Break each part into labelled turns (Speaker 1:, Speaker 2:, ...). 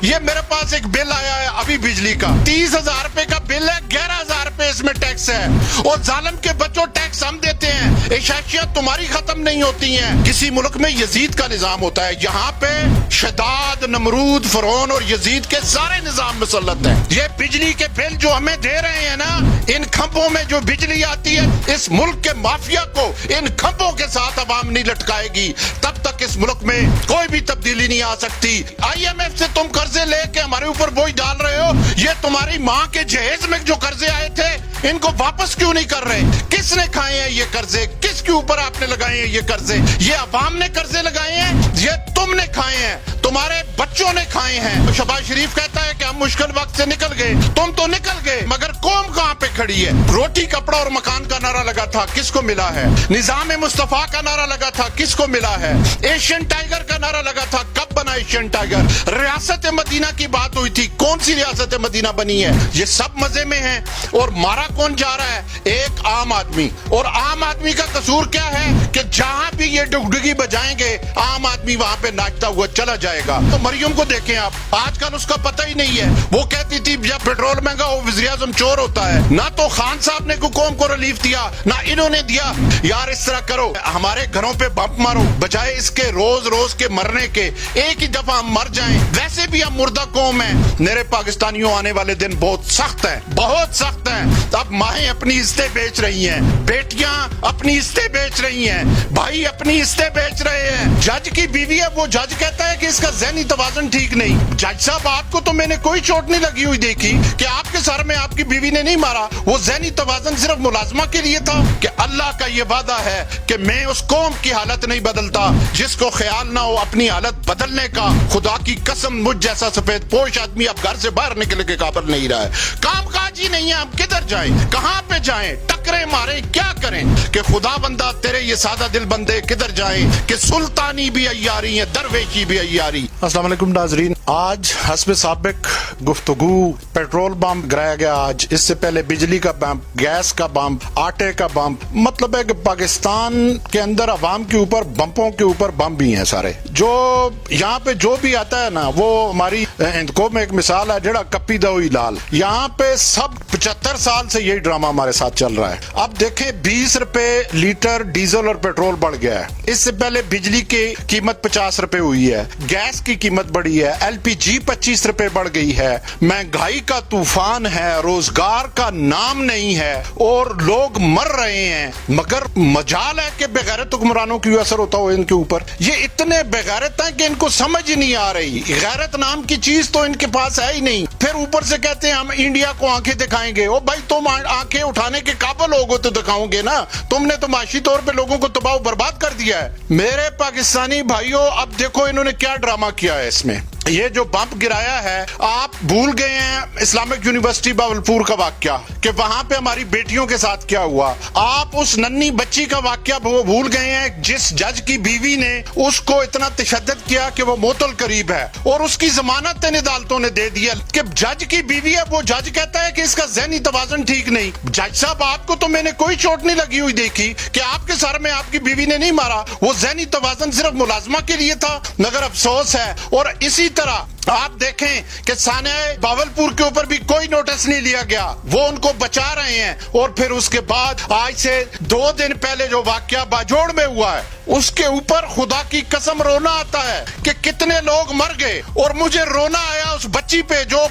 Speaker 1: یہ میرے پاس ایک بل آیا ہے ابھی بجلی کا 30,000 روپے کا بل ہے, 11,000 روپے اس میں ٹیکس ہے. اور ظالم کے بچوں ٹیکس ہم دیتے ہیں, اشاشیت تمہاری ختم نہیں ہوتی ہیں. کسی ملک میں یزید کا نظام ہوتا ہے, یہاں پہ شداد, نمرود, فرعون اور یزید کے سارے نظام مسلط ہیں. یہ بجلی کے بل جو ہمیں دے رہے ہیں نا, ان کھمبوں میں جو بجلی آتی ہے, اس ملک کے مافیا کو ان کھمبوں کے ساتھ عوام نہیں لٹکائے گی تب تک اس ملک میں کوئی بھی تبدیلی نہیں آ سکتی. آئی ایم ایف سے تم قرضے لے کے ہمارے اوپر بوجھ ڈال رہے ہو, یہ تمہاری ماں کے جہیز میں جو قرضے آئے تھے ان کو واپس کیوں نہیں کر رہے؟ کس نے کھائے ہیں یہ قرضے؟ کس کے اوپر آپ نے لگائے ہیں یہ قرضے؟ یہ عوام نے قرضے لگائے ہیں, یہ تم نے کھائے ہیں, تمہارے بچوں نے کھائے ہیں. شہباز شریف کہتا ہے کہ ہم مشکل وقت سے نکل گئے, تم تو نکل گئے مگر قوم کہاں پہ کھڑی ہے؟ روٹی, کپڑا اور مکان کا نعرہ لگا تھا, کس کو ملا ہے؟ نظام مصطفیٰ کا نعرہ لگا تھا, کس کو ملا ہے؟ ایشین ٹائیگر کا نعرہ لگا تھا, کب بنا ایشین ٹائیگر؟ ریاست مدینہ کی بات ہوئی تھی, کون سی ریاست مدینہ بنی ہے؟ یہ سب مزے میں ہیں. اور مارا کون جا رہا ہے؟ ایک عام آدمی. اور عام آدمی کا قصور کیا ہے کہ جہاں بھی یہ ڈگڈگی بجائیں گے عام آدمی وہاں پہ ناچتا ہوا چلا جائے گا. تو مریم کو دیکھیں آپ, آج کل اس کا پتہ ہی نہیں ہے. وہ کہتی تھی جب پیٹرول مہنگا ہو وزیر اعظم چور ہوتا ہے. نہ تو خان صاحب نے قوم کو ریلیف دیا, نہ انہوں نے دیا. یار اس طرح کرو, ہمارے گھروں پہ بمپ مارو, بجائے اس کے روز روز کے مرنے کے ایک ہی دفعہ ہم مر جائیں. ویسے بھی ہم مردہ قوم ہیں. میرے پاکستانیوں آنے والے دن بہت سخت ہیں, بہت سخت ہیں. اب مائیں اپنی عزتیں بیچ رہی ہیں, بیٹیاں اپنی عزتیں بیچ رہی ہیں, بھائی اپنی عزتیں بیچ رہے ہیں. جج کی بیوی ہے, وہ جج کہتا ہے کہ اس کا ذہنی توازن ٹھیک نہیں. جج صاحب آپ کو تو میں نے کوئی چوٹ نہیں لگی ہوئی دیکھی کہ آپ کے سر میں آپ کی بیوی نے نہیں مارا. وہ ذہنی توازن صرف ملازمہ کے لیے تھا کہ اللہ کا یہ وعدہ ہے کہ میں اس قوم کی حالت نہیں بدلتا جس کو خیال نہ ہو اپنی حالت بدلنے کا. خدا کی قسم مجھ جیسا سفید پوش آدمی اب گھر سے باہر نکلنے کے قابل نہیں رہا ہے. کام کاج ہی نہیں ہے, ہم کدھر جائیں, کہاں پہ جائیں, ٹکرے ماریں, کیا کریں کہ خدا بندہ تیرے یہ سادہ دل بندے کدھر جائیں کہ سلطانی بھی عیاری ہیں, درویشی بھی عیاری. السلام علیکم ناظرین. آج حسب سابق گفتگو پیٹرول بمپ گرایا گیا. آج اس سے پہلے بجلی کا بمپ, گیس کا بمپ, آٹے کا بمپ. مطلب ہے کہ پاکستان کے اندر عوام کے اوپر بمپوں کے اوپر بمپ بھی ہیں سارے. جو یہاں پہ جو بھی آتا ہے نا, وہ ہماری ہندکو میں ایک مثال ہے, جڑا کپی دا ہوئی لال. یہاں پہ سب 75 سال سے یہی ڈرامہ ہمارے ساتھ چل رہا ہے. اب دیکھیں 20 روپے لیٹر ڈیزل اور پیٹرول بڑھ گیا ہے. اس سے پہلے بجلی کی قیمت 50 روپے ہوئی ہے, گیس کی قیمت بڑھی ہے, ایل پی جی 25 روپے بڑھ گئی ہے. مہنگائی کا طوفان ہے, روزگار کا نام نہیں ہے اور لوگ مر رہے ہیں. مگر مجال ہے کہ بغیرت حکمرانوں کی اثر ہوتا ہو ان کے اوپر. یہ اتنے بغیرت ہیں کہ ان کو سمجھ ہی نہیں آ رہی. غیرت نام کی چیز تو ان کے پاس ہے ہی نہیں. پھر اوپر سے کہتے ہیں ہم انڈیا کو آنکھیں دکھائیں گے. او بھائی تم آنکھیں اٹھانے کے قابل ہوگے تو دکھاؤ گے نا. تم نے تو معاشی طور پہ لوگوں کو تباہ و برباد کر دیا ہے. میرے پاکستانی بھائیوں, اب دیکھو انہوں نے کیا ڈرامہ کیا ہے. اس میں یہ جو بمپ گرایا ہے, آپ بھول گئے ہیں اسلامک یونیورسٹی باولپور کا واقعہ کہ وہاں پہ ہماری بیٹیوں کے ساتھ کیا ہوا. آپ اس ننھی بچی کا واقعہ بھول گئے ہیں جس جج کی بیوی نے اس کو اتنا تشدد کیا کہ وہ موت القریب ہے اور اس کی ضمانت عدالتوں نے دے دیا کہ جج کی بیوی ہے. وہ جج کہتا ہے کہ اس کا ذہنی توازن ٹھیک نہیں. جج صاحب آپ کو تو میں نے کوئی چوٹ نہیں لگی ہوئی دیکھی کہ آپ کے سر میں آپ کی بیوی نے نہیں مارا. وہ ذہنی توازن صرف ملازمہ کے لیے تھا. مگر افسوس ہے. اور اسی طرح آپ دیکھیں کہ سانحہ باولپور کے اوپر بھی کوئی نوٹس نہیں لیا گیا. وہ ان کو بچا رہے ہیں. اور پھر اس کے بعد آج سے 2 دن پہلے جو واقعہ باجوڑ میں ہوا ہے, اس کے اوپر خدا کی قسم رونا آتا ہے کہ کتنے لوگ مر گئے. اور مجھے رونا آیا اس بچی پہ جو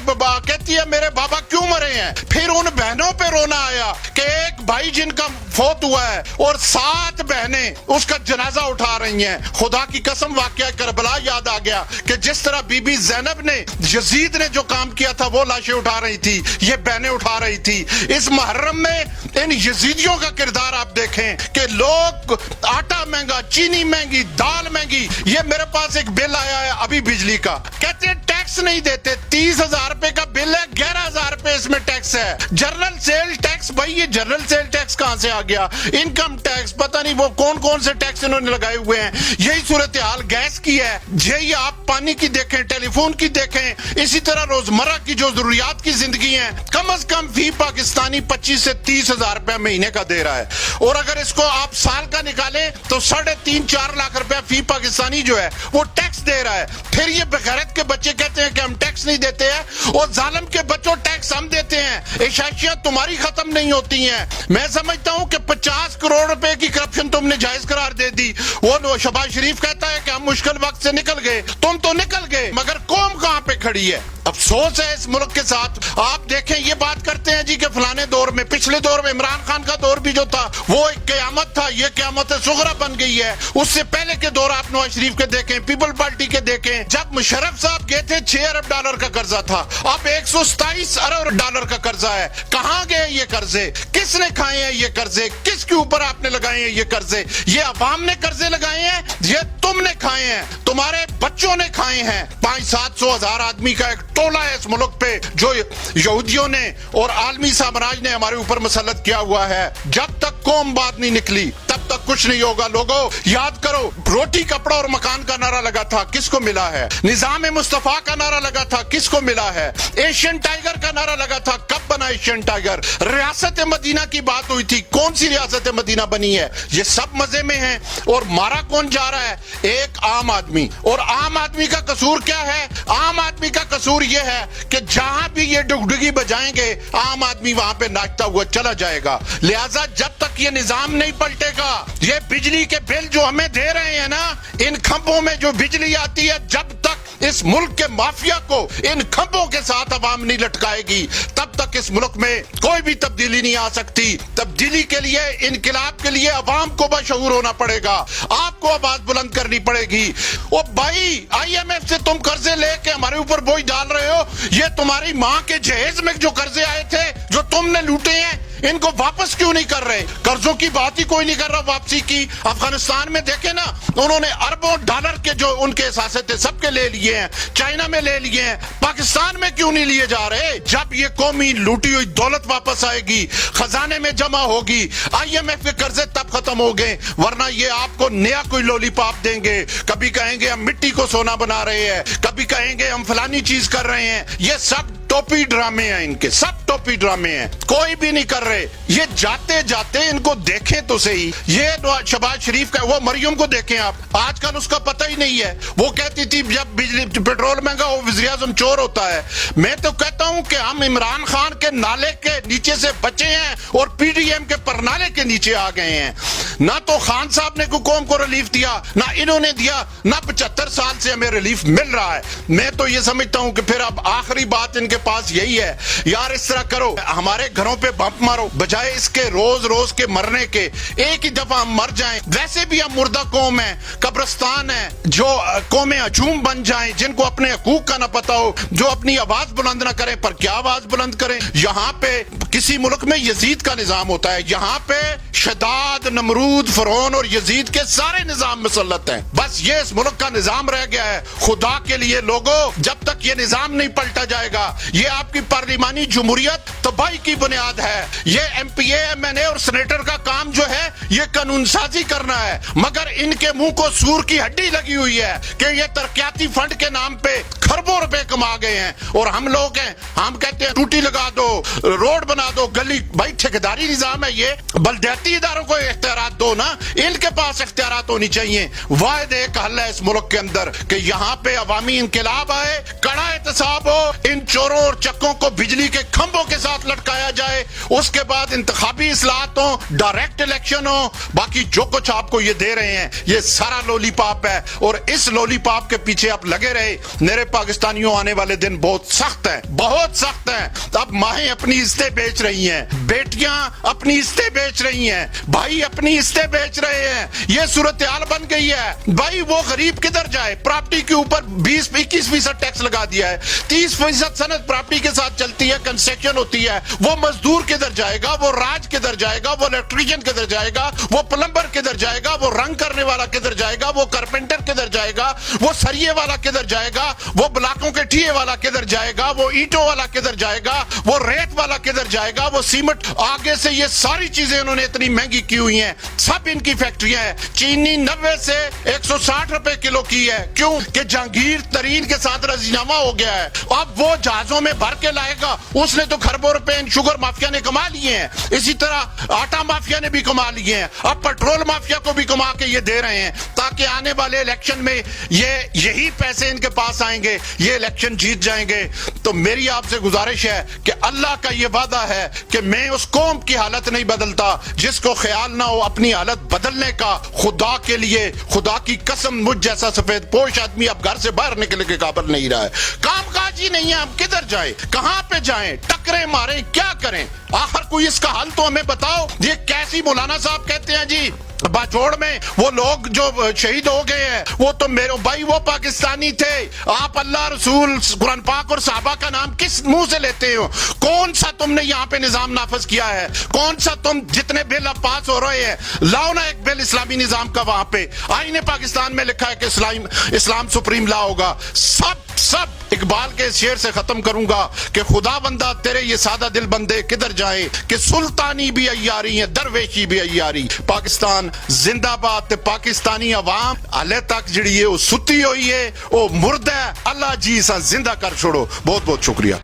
Speaker 1: کہتی ہے میرے بابا کیوں مرے ہیں. پھر ان بہنوں پہ رونا آیا کہ ایک بھائی جن کا فوت ہوا ہے اور 7 بہنیں اس کا جنازہ اٹھا رہی ہیں. خدا کی قسم واقعہ کربلا یاد آ گیا کہ جس طرح بی بی زینب نے, یزید نے جو کام کیا تھا وہ لاشیں اٹھا رہی تھی, یہ بہنیں اٹھا رہی تھی. اس محرم میں ان یزیدیوں کا کردار آپ دیکھیں کہ لوگ آٹا مہنگا, چینی مہنگی, دال مہنگی. یہ میرے پاس ایک بل آیا ہے ابھی بجلی کا, کہتے ہیں ٹیکس نہیں دیتے. 30,000 روپے کا بل ہے, 11,000 روپے اس میں ٹیکس ہے. جنرل سیل ٹیکس, بھائی یہ جنرل سیل ٹیکس کہاں سے آ گیا؟ انکم ٹیکس, پتہ نہیں وہ کون سے ٹیکس انہوں نے لگائے ہوئے ہیں. یہی صورتحال گیس کی ہے. یہی آپ پانی کی دیکھیں, ٹیلی فون کی دیکھیں, اسی طرح روزمرہ کی جو ضروریات کی زندگی ہیں. کم از کم فی پاکستانی 25 سے 30,000 روپے مہینے کا دے رہا ہے. اور اگر اس کو آپ سال کا نکالیں تو 3.5-4 لاکھ روپے فی پاکستانی جو ہے وہ ٹیکس دے رہا ہے. پھر یہ بغیرت کے بچے کہتے कहते हैं कि हम टैक्स नहीं देते हैं, और जालिम के बच्चों टैक्स हम देते हैं, एशाशियात तुम्हारी खत्म नहीं होती हैं। मैं समझता हूं कि 50 करोड़ रुपए की करप्शन तुमने जायज करार दे दी। वो शहबाज शरीफ कहता है कि हम मुश्किल वक्त से निकल गए, तुम तो निकल गए, मगर कौम कहां पे खड़ी है? अफसोस है इस मुल्क के साथ। आप देखें, ये बात करते हैं जी कि फलाने दौर में, पिछले दौर में इमरान खान का दौर भी जो था वो एक क़यामत था, ये क़यामत सुगरा बन गई है। उससे पहले के दौर आप नवाज शरीफ के देखें, पीपल पार्टी के देखें, जब मुशर्रफ साहब गए थे 6 अरब डॉलर का कर्जा था, अब 127 अरब डॉलर का कर्जा है। कहां गए ये कर्जे? किसने खाए हैं ये कर्जे? किसके ऊपर आपने लगाए हैं ये कर्जे? ये अवाम ने कर्जे लगाए हैं, ये तुमने खाए हैं, तुम्हारे बच्चों ने खाए हैं। 500-700 हजार आदमी का एक टोला है इस मुल्क पे जो यहूदियों ने और आलमी साम्राज्य ने हमारे ऊपर मुसल्लत किया हुआ है। जब तक कौम बात नहीं निकली तब तक कुछ नहीं होगा। लोगों, याद करो, रोटी कपड़ा और मकान का नारा लगा था, किसको मिला है? निजाम मुस्तफा का नारा लगा था, किसको मिला है? एशियन टाइगर का नारा लगा था, कब बना एशियन टाइगर? रियासत मदीना की बात हुई थी, कौन सी रियासत मदीना बनी है? ये सब मजे में है। और मारा कौन जा रहा है? एक आम आदमी। और आम आदमी का कसूर क्या है? आम आदमी का कसूर ये है कि जहां भी ये डुगडुगी बजाएंगे आम आदमी वहां पे नाचता हुआ चला जाएगा। लिहाजा जब तक ये निजाम नहीं पलटेगा, ये बिजली के बिल जो हमें दे रहे हैं ना, इन खंभों में जो बिजली आती है, जब तक इस मुल्क के माफिया को इन खंभों के साथ अवाम नहीं लटकाएगी तब तक इस मुल्क में कोई भी तब्दीली नहीं आ सकती। तब्दीली के लिए, इनकिलाब के लिए अवाम को बशऊर होना पड़ेगा, आपको आवाज बुलंद करनी पड़ेगी। ओ भाई, IMF से तुम कर्जे लेके हमारे ऊपर बोझ डाल रहे हो, ये तुम्हारी माँ के जहेज में जो कर्जे आए थे जो तुमने लूटे हैं, इनको वापस क्यों नहीं कर रहे? कर्जों की बात ही कोई नहीं कर रहा वापसी की। अफगानिस्तान में देखे ना, उन्होंने अरबों डॉलर के जो उनके एहसास थे सबके ले लिए हैं, चाइना में ले लिए हैं, पाकिस्तान में क्यों नहीं लिए जा रहे? जब ये कौमी लूटी हुई दौलत वापस आएगी, खजाने में जमा होगी, IMF के कर्जे तब खत्म हो गए, वरना ये आपको नया कोई लॉलीपॉप देंगे। कभी कहेंगे हम मिट्टी को सोना बना रहे हैं, कभी कहेंगे हम फलानी चीज कर रहे हैं। ये सब टोपी ड्रामे हैं, इनके सब टोपी ड्रामे हैं, कोई भी नहीं कर रहे। ये जाते जाते इनको देखें तो सही। ये शहबाज शरीफ का, वो मरियम को देखें आप, आजकल उसका पता ही नहीं है। वो कहती थी जब बिजली पेट्रोल महंगा हो वज़ीर-ए-आज़म चोर होता है। मैं तो कहता हूं कि हम इमरान खान के नाले के नीचे से बचे हैं और PDM के परनाले के नीचे आ गए हैं। ना तो खान साहब ने कौम को रिलीफ दिया, ना इन्होंने दिया, ना 75 साल से हमें रिलीफ मिल रहा है। मैं तो ये समझता हूं कि फिर अब आखिरी बात इनके पास यही है, यार इस तरह करो, हमारे घरों पे बम मारो, बजाय इसके रोज रोज के मरने के एक ही दफा हम मर जाएं। वैसे भी हम मुर्दा कौम है, कब्रिस्तान है, जो कौमें हजूम बन जाएं, जिनको अपने हकूक का ना पता हो, जो अपनी आवाज बुलंद ना करें। पर क्या आवाज बुलंद करें? यहाँ पे किसी मुल्क में यजीद का निजाम होता है, यहाँ पे शदाद, नमरूद, फरौन और यजीद के सारे निजाम मुसल्लत हैं। बस ये इस मुल्क का निजाम रह गया है। खुदा के लिए लोगों, जब तक ये निजाम नहीं पलटा जाएगा, ये आपकी पार्लिमानी जमहूरियत तबाही की बुनियाद है। ये MPA, MNA और सेनेटर का काम जो है ये कानून साजी करना है, मगर इनके मुंह को सूर की हड्डी लगी हुई है कि ये तरक्याती फंड के नाम पे खरबों रुपए कमा गए हैं। और हम लोग हैं, हम कहते हैं टूटी लगा दो, रोड बना दो, गली। भाई ठेकेदारी निजाम है ये, बलदियाती इदारों को इख्तियारात दो ना, इनके पास इख्तियारात होनी चाहिए। वाहिद एक हल है इस मुल्क के अंदर कि यहाँ पे अवामी इनकलाब आए, कड़ा एहतसाब हो, इन चोरों और चक्कों को बिजली के खंभों के साथ लटकाया जाए, उसके बाद इंतखाबी इस्लाहत हो, डायरेक्ट इलेक्शन हो। बाकी जो कुछ आपको ये दे रहे हैं ये सारा लॉलीपॉप है, और इस लॉलीपॉप के पीछे आप लगे रहे। मेरे पाकिस्तानियों, आने वाले दिन बहुत सख्त है, बहुत सख्त है। अब माहें अपनी इज्जतें बेच रही हैं, बेटियां अपनी इज्जतें बेच रही हैं, भाई अपनी इज्जतें बेच रहे हैं। ये सूरत हाल बन गई है। भाई वो गरीब किधर जाए? प्रॉपर्टी के ऊपर 20-21% टैक्स लगा दिया है, 30% सनद प्रॉपर्टी के साथ चलती है, कंस्ट्रक्शन होती है। वो मजदूर किधर जाएगा? वो राज किधर जाएगा? वो इलेक्ट्रीशियन किधर जाएगा? वो प्लम्बर किधर जाएगा? वो रंग करने वाला किधर जाएगा? वो कारपेंटर किधर जाएगा? वो सरिये वाला किधर जाएगा? वो ब्लॉकों के ठिये वाला किधर जाएगा? वो ईंटों वाला किधर जाएगा? वो रेत वाला किधर जाएगा? वो सीमेंट, आगे से ये सारी चीजें इन्होंने इतनी महंगी की हुई हैं, सब इनकी फैक्ट्रियां हैं। चीनी 90 से 160 रुपए किलो की है। क्यों? कि जहांगीर तरीन के साथ राजीनामा हो गया है। अब अब वो जहाजों में भर के लाएगा, उसने तो खरबों रुपए इन शुगर माफिया ने कमा लिए हैं, इसी तरह आटा माफिया ने भी कमा लिए हैं, अब पेट्रोल माफिया को भी कमा के ये दे रहे हैं ताकि आने वाले इलेक्शन में यही पैसे इनके पास आएंगे, ये इलेक्शन जीत जाएंगे। तो मेरी आपसे गुजारिश है कि अल्लाह का ये वादा है कि मैं उस कौम की हालत नहीं बदलता जिसको ख्याल ना हो अपनी हालत बदलने का। खुदा के लिए, खुदा की कसम, मुझ जैसा सफेद पोश आदमी अब घर से बाहर निकलने के काबिल नहीं रहा है। काम काज ही नहीं है, हम किधर जाएं, कहां पे जाएं, टकरे मारें, क्या करें? आखिर कोई इसका हल तो हमें बताओ। ये कैसी मौलाना साहब कहते हैं जी बाजोड़ में वो लोग जो शहीद हो गए हैं वो तो मेरे भाई वो पाकिस्तानी थे। आप अल्लाह, रसूल, कुरान पाक और साहबा का नाम किस मुंह से लेते हो? कौन सा तुमने यहाँ पे निजाम नाफिज किया है? कौन सा तुम जितने बिल अब पास हो रहे हैं, लाओ ना एक बिल इस्लामी निजाम का। वहां पे आईने पाकिस्तान में लिखा है कि इस्लाम सुप्रीम लॉ होगा। सब इकबाल के शेर से खत्म करूंगा कि खुदा बंदा तेरे ये सादा दिल बंदे किधर जाए कि सुल्तानी भी अय्यारी है, दरवेशी भी अय्यारी। पाकिस्तान जिंदाबाद। ते पाकिस्तानी अवाम हाले तक जिहड़ी है वो सुती हुई है, वो मुर्दा है। अल्लाह जी सा जिंदा कर छोड़ो। बहुत बहुत शुक्रिया।